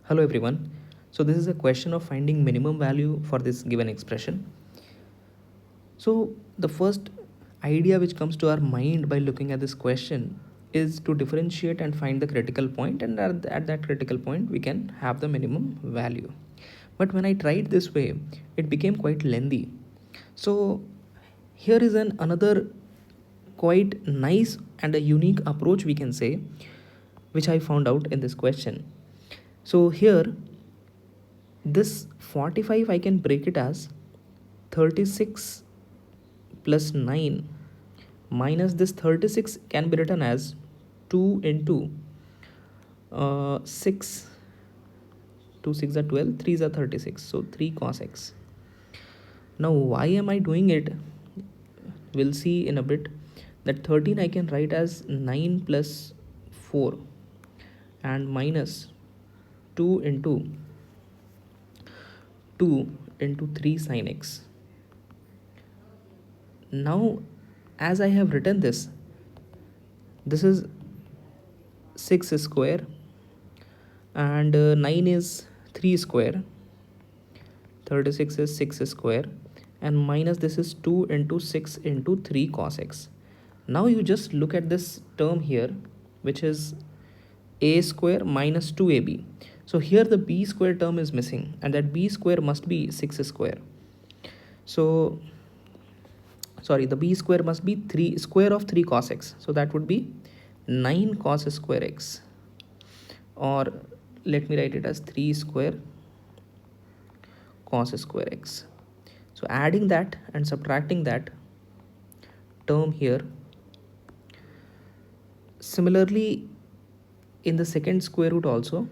Hello everyone. So this is a question of finding minimum value for this given expression. So the first idea which comes to our mind by looking at this question is to differentiate and find the critical point, and at that critical point we can have the minimum value. But when I tried this way, it became quite lengthy. So here is another quite nice and a unique approach, we can say, which I found out in this question. So here, this 45 I can break it as 36 plus 9 minus this 36 can be written as 2 into 6. 2 6 are 12, 3 are 36, so 3 cos x. Now why am I doing it? We'll see in a bit. That 13 I can write as 9 plus 4 and minus 2 into 3 sin x. Now as I have written this is 6 square and 9 is 3 square, 36 is 6 square, and minus this is 2 into 6 into 3 cos x. Now you just look at this term here, which is a square minus 2ab. So here the b square term is missing, and that b square must be 6 square. So sorry, the b square must be 3 square of 3 cos x, so that would be 9 cos square x, or let me write it as 3 square cos square x. So adding that and subtracting that term here. Similarly, in the second square root also,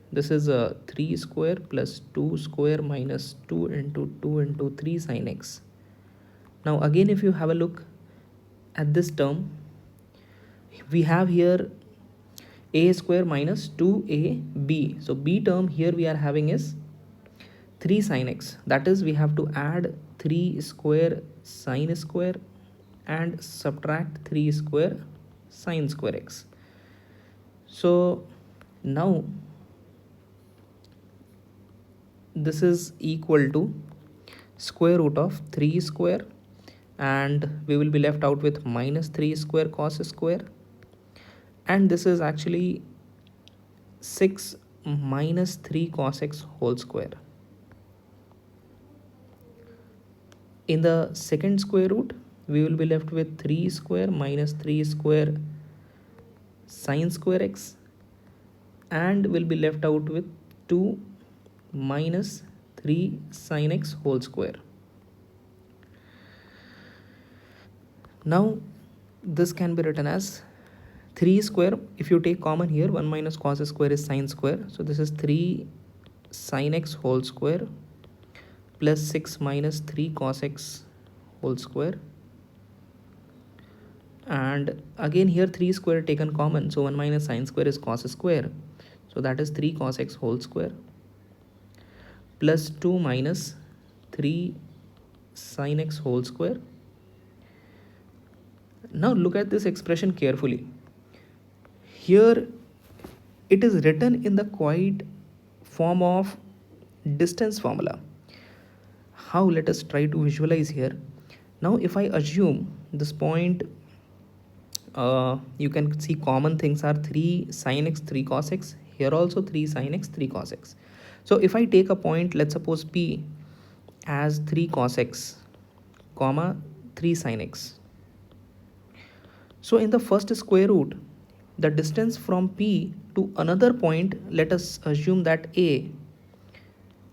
this is a 3 square plus 2 square minus 2 into 3 sin x. Now again, if you have a look at this term, we have here a square minus 2ab. So b term here we are having is 3 sin x. That is, we have to add 3 square sin square and subtract 3 square sin square x. So now this is equal to square root of 3 square, and we will be left out with minus 3 square cos square, and this is actually 6 minus 3 cos x whole square. In the second square root, we will be left with 3 square minus 3 square sin square x, and will be left out with 2 minus 3 sin x whole square. Now this can be written as 3 square. If you take common here, 1 minus cos square is sin square, so this is 3 sin x whole square plus 6 minus 3 cos x whole square, and again here 3 square taken common, so 1 minus sin square is cos square, so that is 3 cos x whole square plus 2 minus 3 sin x whole square. Now look at this expression carefully. Here it is written in the quite form of distance formula. How? Let us try to visualize here. Now if I assume this point, you can see common things are 3 sin x 3 cos x, here also 3 sin x 3 cos x. So if I take a point, let's suppose P as 3 cos x comma 3 sin x. So in the first square root, the distance from P to another point, let us assume that A,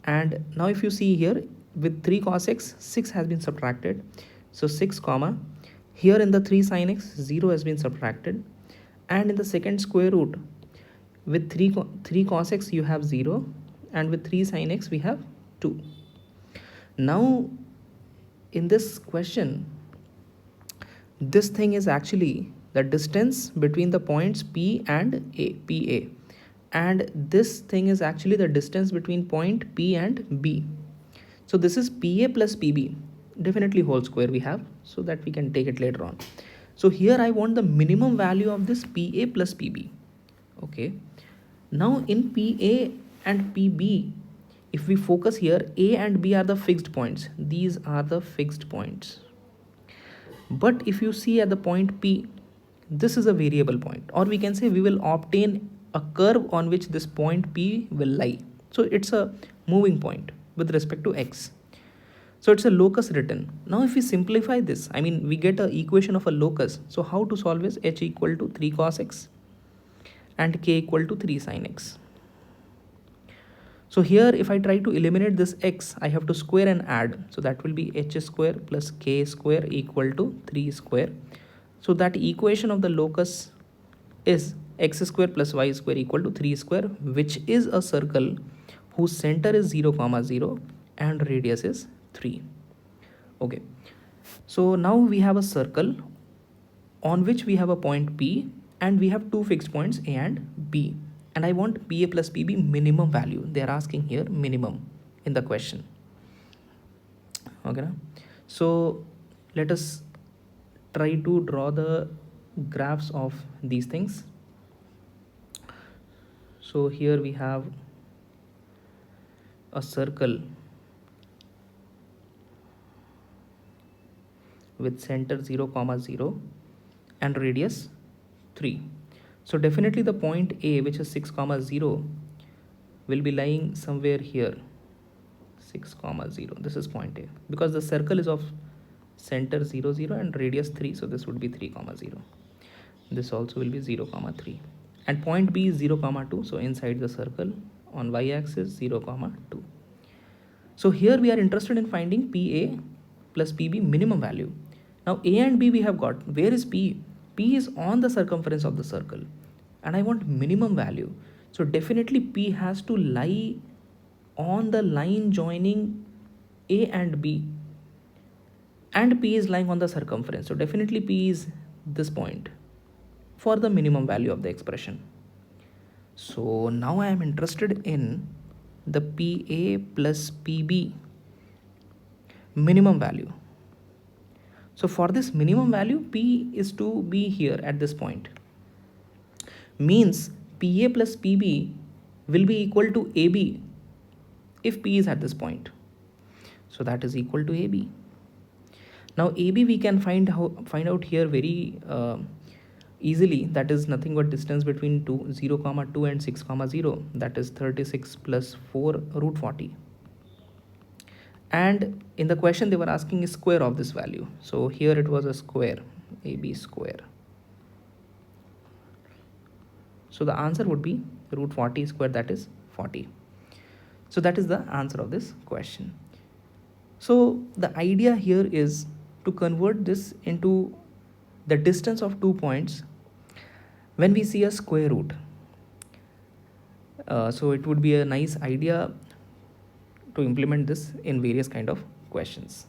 and now if you see here with 3 cos x, 6 has been subtracted, so 6 comma, here in the 3 sin x 0 has been subtracted, and in the second square root with 3 cos x you have 0, and with 3 sin x we have 2. Now in this question, this thing is actually the distance between the points P and A, PA, and this thing is actually the distance between point P and B. So this is PA plus PB, definitely whole square we have, so that we can take it later on. So here I want the minimum value of this PA plus PB. Okay, now in PA And PB, if we focus here, A and B are the fixed points. These are the fixed points. But if you see at the point P, this is a variable point, or we can say we will obtain a curve on which this point P will lie. So it's a moving point with respect to X. So it's a locus written. Now if we simplify this, I mean we get an equation of a locus. So how to solve is H equal to 3 cos X and K equal to 3 sin X. So here if I try to eliminate this X, I have to square and add. So that will be H square plus K square equal to 3 square. So that equation of the locus is X square plus Y square equal to 3 square, which is a circle whose center is 0 comma 0 and radius is 3. Okay, so now we have a circle on which we have a point P and we have two fixed points A and B, and I want PA plus PB minimum value. They are asking here minimum in the question. Okay, so let us try to draw the graphs of these things. So here we have a circle with center 0 comma 0 and radius 3. So definitely the point A, which is 6 comma 0, will be lying somewhere here, 6 comma 0. This is point A, because the circle is of center 0 0 and radius 3, so this would be 3 comma 0. This also will be 0 comma 3, and point B is 0 comma 2, so inside the circle on y axis 0 comma 2. So here we are interested in finding PA plus PB minimum value. Now A and B we have got. Where is P? P is on the circumference of the circle and I want minimum value. So definitely P has to lie on the line joining A and B, and P is lying on the circumference. So definitely P is this point for the minimum value of the expression. So now I am interested in the PA plus PB minimum value. So for this minimum value, P is to be here at this point. Means PA plus PB will be equal to AB if P is at this point. So that is equal to AB. Now AB we can find out here very easily. That is nothing but distance between 0 comma 2 and 6 comma 0. That is 36 plus 4 root 40. And in the question they were asking a square of this value. So here it was a square, AB square. So the answer would be root 40 square, that is 40. So that is the answer of this question. So the idea here is to convert this into the distance of 2 points when we see a square root. So it would be a nice idea to implement this in various kind of questions.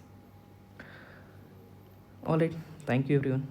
All right, thank you everyone.